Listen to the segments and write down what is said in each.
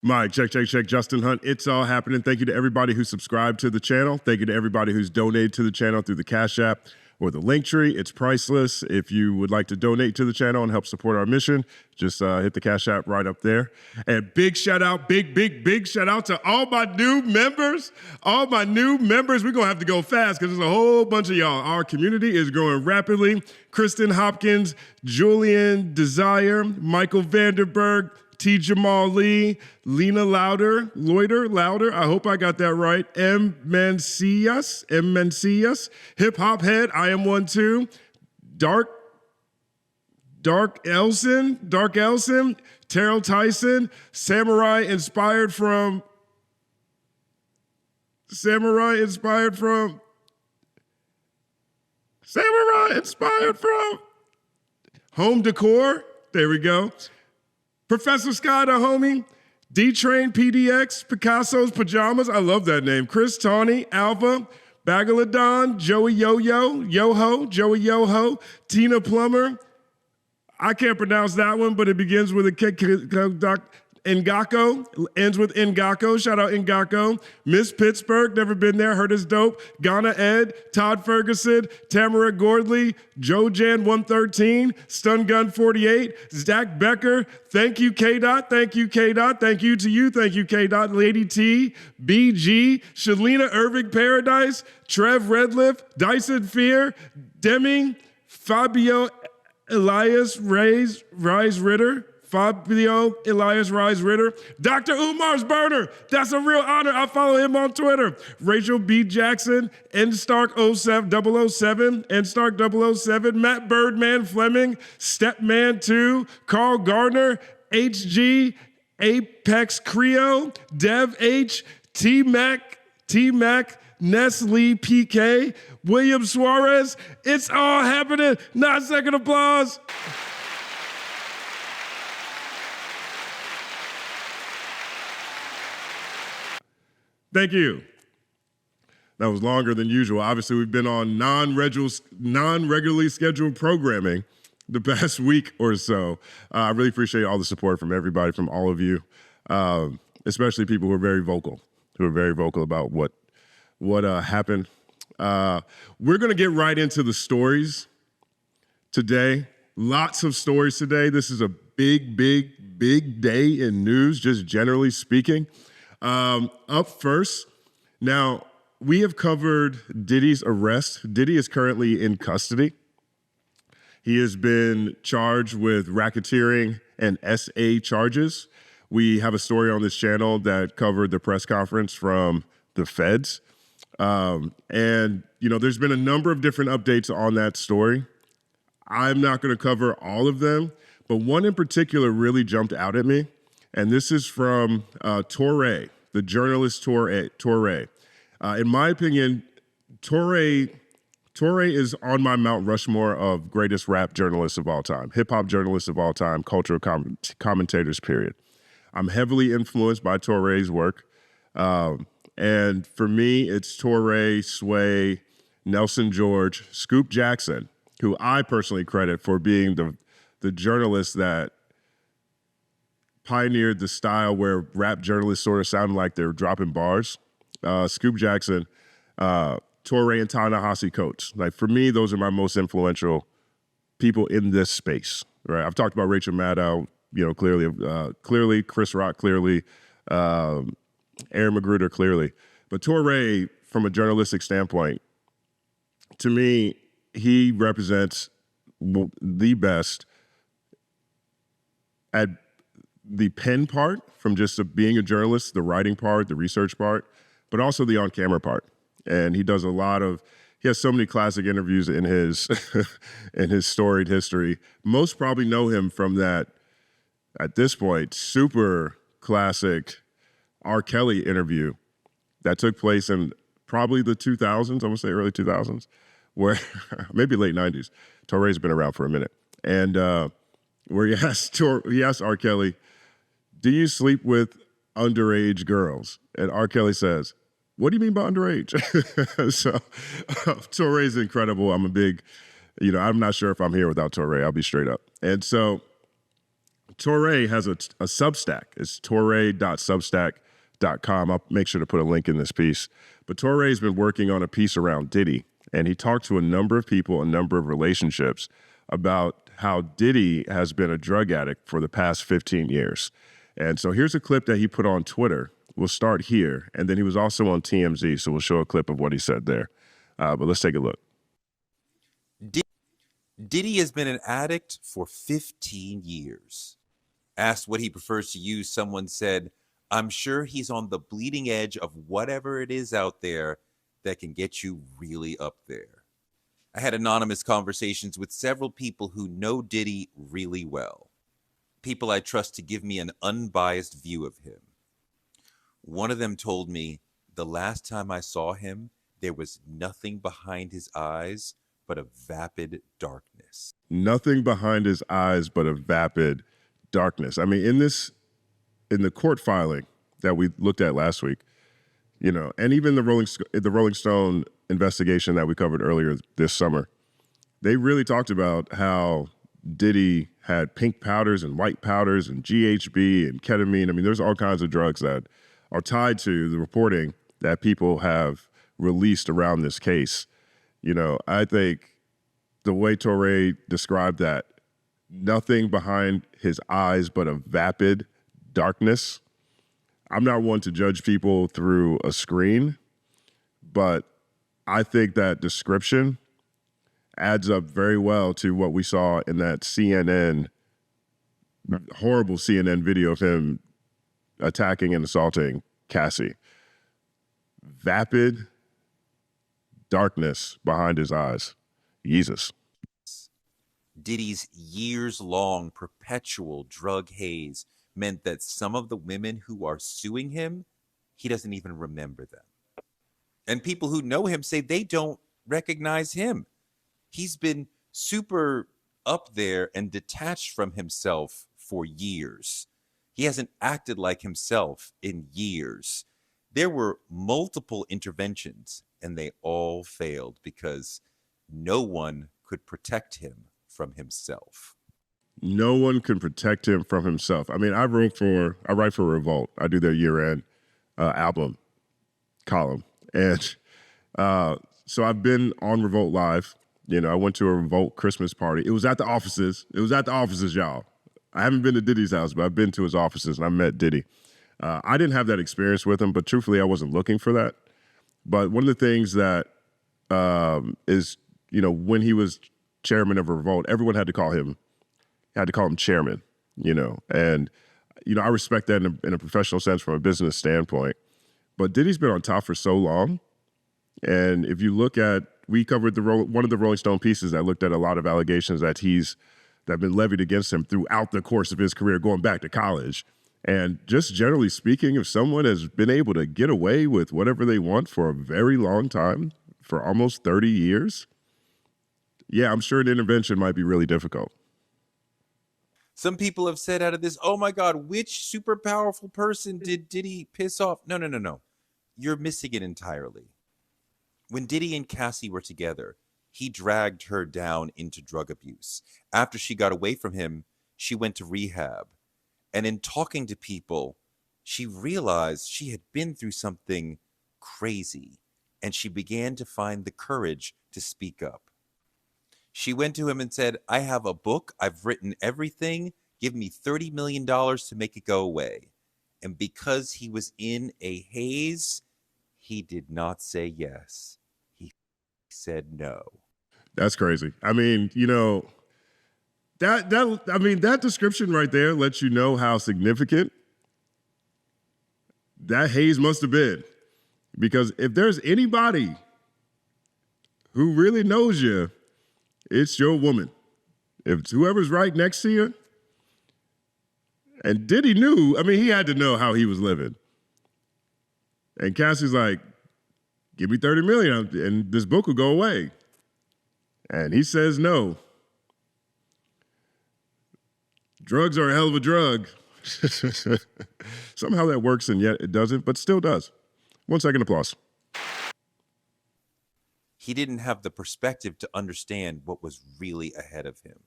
Mike, check, check, check. Justin Hunt. It's all happening. Thank you to everybody who subscribed to the channel. Thank you to everybody who's donated to the channel through the Cash App or the Linktree. It's priceless. If you would like to donate to the channel and help support our mission, just hit the Cash App right up there. And big shout out, big shout out to all my new members. All my new members. We're going to have to go fast because there's a whole bunch of y'all. Our community is growing rapidly. Kristen Hopkins, Julian Desire, Michael Vanderberg, T. Jamal Lee, Lena Louder, I hope I got that right. M. Mancias, Hip Hop Head, I Am One Too, Dark Elson, Terrell Tyson, Samurai inspired from Home Decor, there we go. Professor Scott, a homie, D-Train, PDX, Picasso's Pajamas, I love that name. Chris Tawney, Alpha, Bagaladon, Joey Yoho, Tina Plummer. I can't pronounce that one, but it begins with a Ngako, ends with Ngako. Shout out Ngako. Miss Pittsburgh, never been there, heard is dope. Ghana Ed, Todd Ferguson, Tamara Gordley, Joe Jan 113, Stun Gun 48, Zach Becker. Thank you, K-Dot. Thank you, K-Dot. Thank you to you. Thank you, K-Dot. Lady T, BG, Shalina Irving Paradise, Trev Redliff, Dyson Fear, Deming, Fabio Elias Rise Ritter, Dr. Umar's Burner. That's a real honor. I follow him on Twitter. Rachel B. Jackson, Nstark 007, Nstark 007, Matt Birdman Fleming, Stepman 2, Carl Gardner, HG, Apex Creo, Dev H, T-Mac, Nestle PK, William Suarez. It's all happening. 9-second applause. Thank you. That was longer than usual. Obviously, we've been on non-regularly scheduled programming the past week or so. I really appreciate all the support from everybody, from all of you, especially people who are very vocal about what happened. We're going to get right into the stories today. Lots of stories today. This is a big day in news, just generally speaking. Up first, now we have covered Diddy's arrest. Diddy is currently in custody. He has been charged with racketeering and SA charges. We have a story on this channel that covered the press conference from the feds. And, there's been a number of different updates on that story. I'm not going to cover all of them, but one in particular really jumped out at me. And this is from Touré, the journalist Touré. In my opinion, Touré is on my Mount Rushmore of greatest rap journalists of all time, hip-hop journalists of all time, cultural commentators, period. I'm heavily influenced by Touré's work. And for me, it's Touré, Sway, Nelson George, Scoop Jackson, who I personally credit for being the journalist that pioneered the style where rap journalists sort of sounded like they were dropping bars. Scoop Jackson, Touré, and Ta-Nehisi Coates. Like, for me, those are my most influential people in this space, right? I've talked about Rachel Maddow, clearly, Chris Rock, clearly, Aaron Magruder, clearly. But Touré, from a journalistic standpoint, to me, he represents the best at the pen part, from just being a journalist, the writing part, the research part, but also the on-camera part. And he does he has so many classic interviews in his in his storied history. Most probably know him from that, at this point, super classic R. Kelly interview that took place in probably the 2000s, I'm gonna say early 2000s, where, maybe late 90s. Touré's been around for a minute. And where he asked R. Kelly, do you sleep with underage girls? And R. Kelly says, what do you mean by underage? So Touré's incredible. I'm a big, I'm not sure if I'm here without Touré. I'll be straight up. And so Touré has a Substack. It's toure.substack.com. I'll make sure to put a link in this piece. But Touré's been working on a piece around Diddy, and he talked to a number of people, a number of relationships about how Diddy has been a drug addict for the past 15 years. And so here's a clip that he put on Twitter. We'll start here. And then he was also on TMZ, so we'll show a clip of what he said there. But let's take a look. Diddy has been an addict for 15 years. Asked what he prefers to use, someone said, I'm sure he's on the bleeding edge of whatever it is out there that can get you really up there. I had anonymous conversations with several people who know Diddy really well. People I trust to give me an unbiased view of him. One of them told me, the last time I saw him, there was nothing behind his eyes but a vapid darkness. Nothing behind his eyes but a vapid darkness. I mean, in the court filing that we looked at last week, you know, and even the Rolling Stone investigation that we covered earlier this summer, they really talked about how Diddy had pink powders and white powders and GHB and ketamine. I mean, there's all kinds of drugs that are tied to the reporting that people have released around this case. You know, I think the way Touré described that, nothing behind his eyes but a vapid darkness. I'm not one to judge people through a screen, but I think that description adds up very well to what we saw in that horrible CNN video of him attacking and assaulting Cassie. Vapid darkness behind his eyes. Jesus. Diddy's years-long perpetual drug haze meant that some of the women who are suing him, he doesn't even remember them. And people who know him say they don't recognize him. He's been super up there and detached from himself for years. He hasn't acted like himself in years. There were multiple interventions, and they all failed because no one could protect him from himself. No one can protect him from himself. I mean, I write for Revolt. I do their year-end album column. And so I've been on Revolt Live. You know, I went to a Revolt Christmas party. It was at the offices. Y'all. I haven't been to Diddy's house, but I've been to his offices, and I met Diddy. I didn't have that experience with him, but truthfully, I wasn't looking for that. But one of the things that is, you know, when he was chairman of Revolt, everyone had to call him chairman, you know. And, you know, I respect that in a professional sense from a business standpoint. But Diddy's been on top for so long. And if you look at, we covered one of the Rolling Stone pieces that looked at a lot of allegations that have been levied against him throughout the course of his career, going back to college. And just generally speaking, if someone has been able to get away with whatever they want for a very long time, for almost 30 years, yeah, I'm sure an intervention might be really difficult. Some people have said out of this, oh my God, which super powerful person did Diddy piss off? No. You're missing it entirely. When Diddy and Cassie were together, he dragged her down into drug abuse. After she got away from him, she went to rehab. And in talking to people, she realized she had been through something crazy, and she began to find the courage to speak up. She went to him and said, I have a book. I've written everything. Give me $30 million to make it go away. And because he was in a haze, he did not say yes. He said no. That's crazy. I mean, you know, that description right there lets you know how significant that haze must have been. Because if there's anybody who really knows you, it's your woman. If it's whoever's right next to you. And Diddy knew, I mean, he had to know how he was living. And Cassie's like, give me $30 million and this book will go away. And he says no. Drugs are a hell of a drug. Somehow that works and yet it doesn't, but still does. 1 second applause. He didn't have the perspective to understand what was really ahead of him.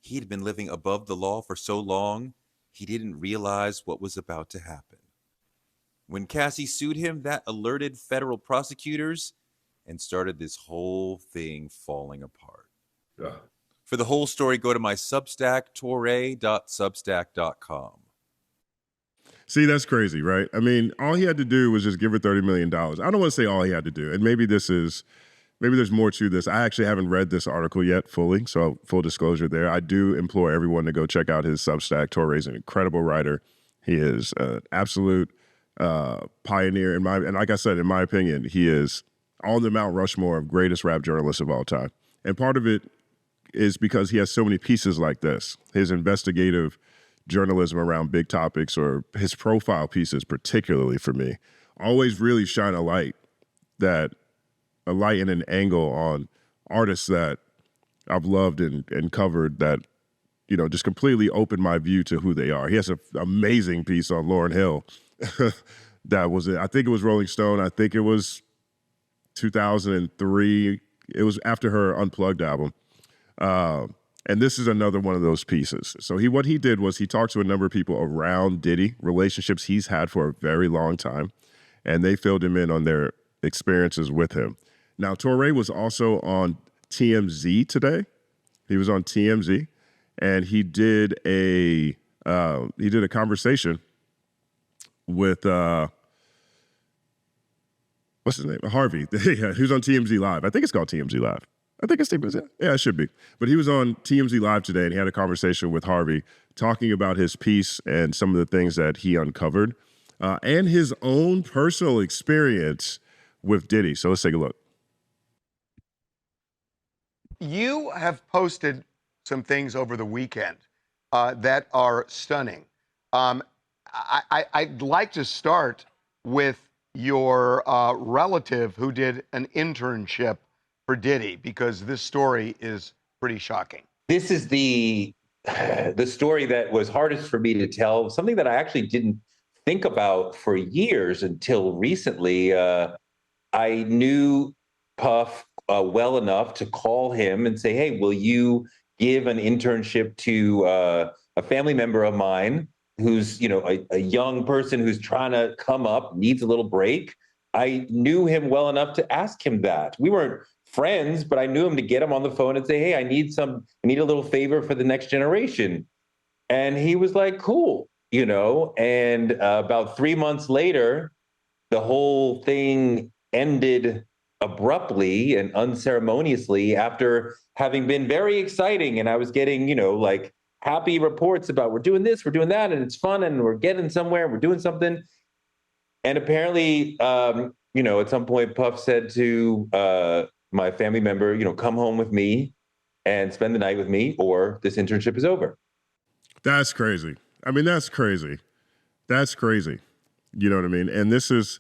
He had been living above the law for so long, he didn't realize what was about to happen. When Cassie sued him, that alerted federal prosecutors and started this whole thing falling apart. Yeah. For the whole story, go to my Substack, Touré.substack.com. See, that's crazy, right? I mean, all he had to do was just give her $30 million. I don't want to say all he had to do, and maybe there's more to this. I actually haven't read this article yet fully, so full disclosure there. I do implore everyone to go check out his Substack. Touré's an incredible writer. He is an absolute pioneer and like I said, in my opinion, he is on the Mount Rushmore of greatest rap journalists of all time. And part of it is because he has so many pieces like this. His investigative journalism around big topics, or his profile pieces, particularly for me, always really shine a light and an angle on artists that I've loved and covered that, just completely opened my view to who they are. He has an amazing piece on Lauryn Hill. That was it. I think it was Rolling Stone. I think it was 2003. It was after her Unplugged album. And this is another one of those pieces. So what he did was he talked to a number of people around Diddy, relationships he's had for a very long time, and they filled him in on their experiences with him. Now, Touré was also on TMZ today. He was on TMZ, and he did a conversation with what's his name? Harvey. Yeah, he was on TMZ Live. I think it's called TMZ Live. I think it's TMZ. Yeah, it should be. But he was on TMZ Live today, and he had a conversation with Harvey talking about his piece and some of the things that he uncovered and his own personal experience with Diddy. So let's take a look. You have posted some things over the weekend that are stunning. I'd like to start with your relative who did an internship for Diddy, because this story is pretty shocking. This is the story that was hardest for me to tell, something that I actually didn't think about for years until recently. I knew Puff well enough to call him and say, hey, will you give an internship to a family member of mine who's, a young person who's trying to come up, needs a little break. I knew him well enough to ask him that. We weren't friends, but I knew him to get him on the phone and say, hey, I need a little favor for the next generation. And he was like, cool, and about 3 months later, the whole thing ended abruptly and unceremoniously after having been very exciting. And I was getting, happy reports about we're doing this, we're doing that, and it's fun, and we're getting somewhere, we're doing something. And apparently, at some point, Puff said to my family member, come home with me and spend the night with me, or this internship is over. That's crazy. I mean, that's crazy. That's crazy. You know what I mean? And this is,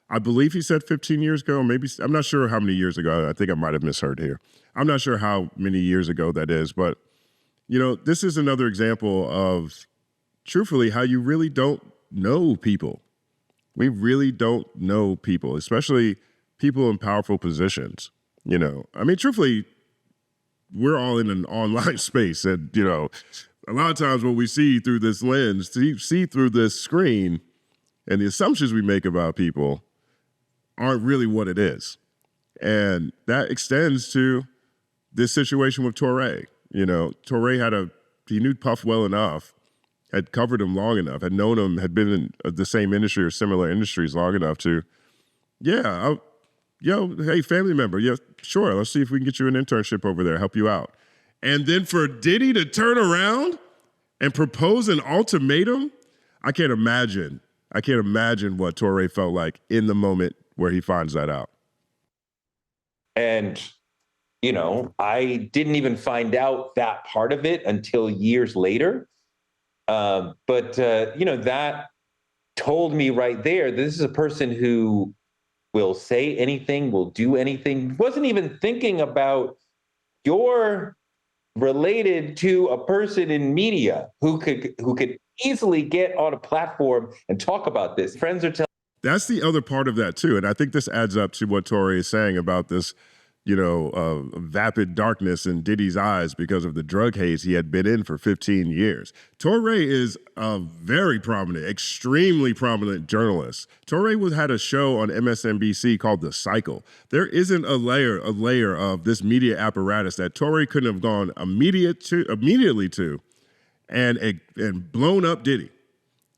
I believe he said 15 years ago, maybe, I'm not sure how many years ago. I think I might have misheard here. I'm not sure how many years ago that is, but this is another example of, truthfully, how you really don't know people. We really don't know people, especially people in powerful positions. I mean, truthfully, we're all in an online space, and, a lot of times what we see through this lens, see through this screen, and the assumptions we make about people aren't really what it is. And that extends to this situation with Touré. Touré he knew Puff well enough, had covered him long enough, had known him, had been in the same industry or similar industries long enough to, hey, family member, yeah, sure, let's see if we can get you an internship over there, help you out. And then for Diddy to turn around and propose an ultimatum, I can't imagine what Touré felt like in the moment where he finds that out. And I didn't even find out that part of it until years later. But that told me right there, this is a person who will say anything, will do anything, wasn't even thinking about you're related to a person in media who could easily get on a platform and talk about this. Friends are telling. That's the other part of that too. And I think this adds up to what Touré is saying about this, vapid darkness in Diddy's eyes because of the drug haze he had been in for 15 years. Touré is a very prominent, extremely prominent journalist. Touré had a show on MSNBC called The Cycle. There isn't a layer of this media apparatus that Touré couldn't have gone immediately to and blown up Diddy,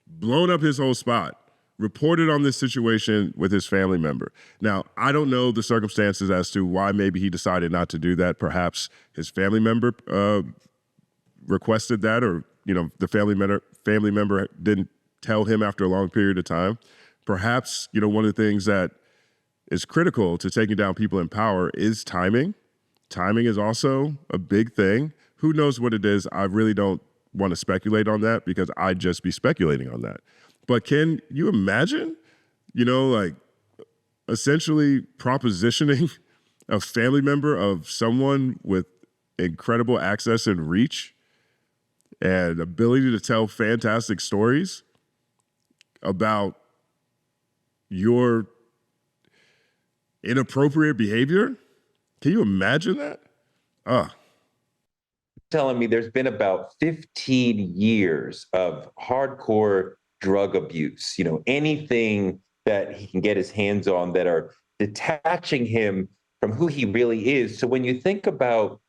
blown up his whole spot, reported on this situation with his family member. Now, I don't know the circumstances as to why maybe he decided not to do that. Perhaps his family member requested that, or the family member didn't tell him after a long period of time. Perhaps one of the things that is critical to taking down people in power is timing. Timing is also a big thing. Who knows what it is? I really don't want to speculate on that because I'd just be speculating on that. But can you imagine, essentially propositioning a family member of someone with incredible access and reach and ability to tell fantastic stories about your inappropriate behavior? Can you imagine that? Telling me there's been about 15 years of hardcore drug abuse, anything that he can get his hands on that are detaching him from who he really is. So when you think about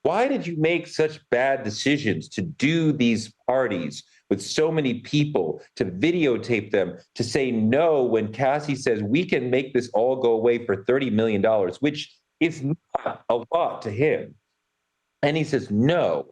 why did you make such bad decisions to do these parties with so many people, to videotape them, to say no when Cassie says we can make this all go away for $30 million, which is not a lot to him. And he says no.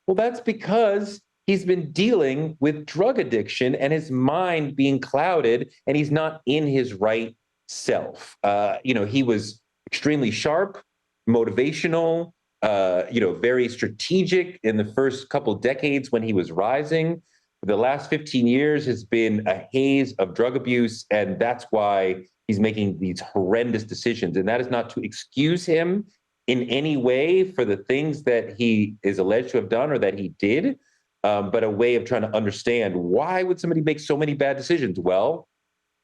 Well, that's because he's been dealing with drug addiction and his mind being clouded, and he's not in his right self. He was extremely sharp, motivational, very strategic in the first couple decades when he was rising. The last 15 years has been a haze of drug abuse, and that's why he's making these horrendous decisions. And that is not to excuse him in any way for the things that he is alleged to have done or that he did. But a way of trying to understand why would somebody make so many bad decisions? Well,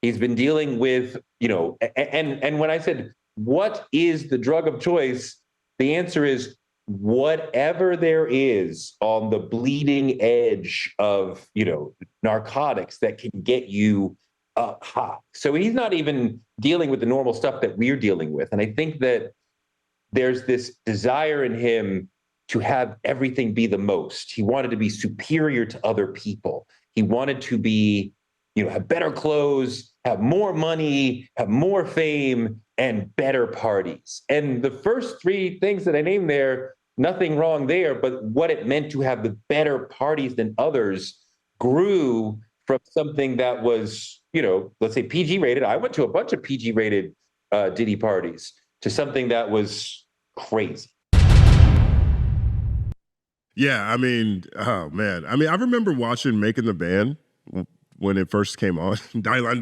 he's been dealing with, and when I said, what is the drug of choice? The answer is whatever there is on the bleeding edge of, narcotics that can get you up high. So he's not even dealing with the normal stuff that we're dealing with. And I think that there's this desire in him to have everything be the most. He wanted to be superior to other people. He wanted to be, have better clothes, have more money, have more fame, and better parties. And the first three things that I named there, nothing wrong there, but what it meant to have the better parties than others grew from something that was, let's say PG rated. I went to a bunch of PG rated Diddy parties to something that was crazy. Yeah, oh man. I remember watching Making the Band when it first came on. Die-line.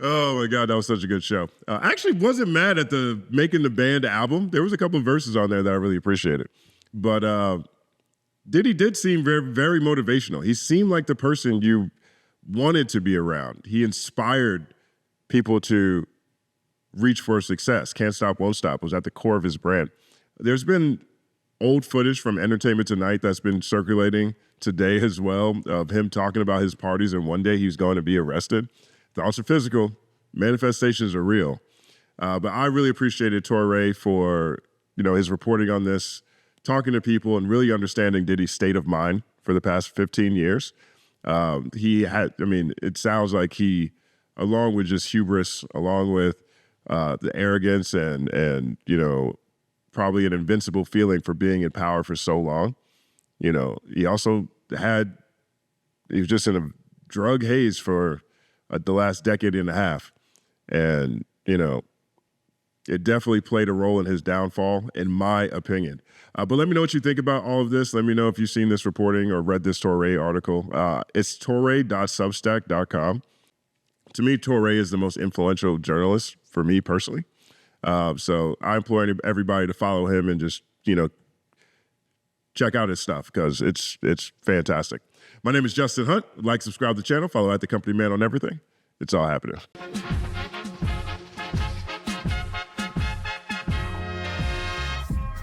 Oh my God, that was such a good show. I actually wasn't mad at the Making the Band album. There was a couple of verses on there that I really appreciated. But Diddy did seem very, very motivational. He seemed like the person you wanted to be around. He inspired people to reach for success. Can't Stop, Won't Stop was at the core of his brand. There's been old footage from Entertainment Tonight that's been circulating today as well of him talking about his parties, and one day he's going to be arrested. Thoughts are physical, manifestations are real. But I really appreciated Touré for his reporting on this, talking to people and really understanding Diddy's state of mind for the past 15 years. It sounds like he, along with just hubris, along with the arrogance and probably an invincible feeling for being in power for so long. He also he was just in a drug haze for the last decade and a half. And, it definitely played a role in his downfall, in my opinion. But let me know what you think about all of this. Let me know if you've seen this reporting or read this Touré article. It's toure.substack.com. To me, Touré is the most influential journalist for me personally. So I implore everybody to follow him and just, check out his stuff because it's fantastic. My name is Justin Hunt. Like, subscribe to the channel, follow @TheCompanyMan on everything. It's all happening.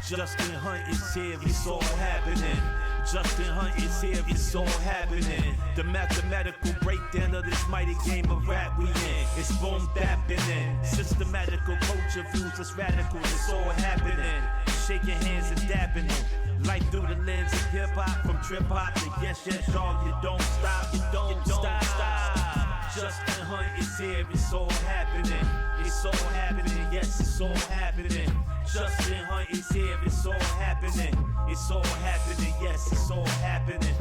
Justin Hunte is here, it's all happening. Justin Hunte is here, it's all happening. The mathematical breakdown of this mighty game of rap we in. It's boom happening. Systematical culture views us radical, it's all happening. Shaking hands and dabbing them. Life through the lens of hip hop, from trip hop to yes, yes, y'all, you don't stop, you don't stop. Justin Hunte is here, it's all happening. It's all happening, yes, it's all happening. Justin Hunte is here, it's all happening. It's all happening, yes, it's all happening.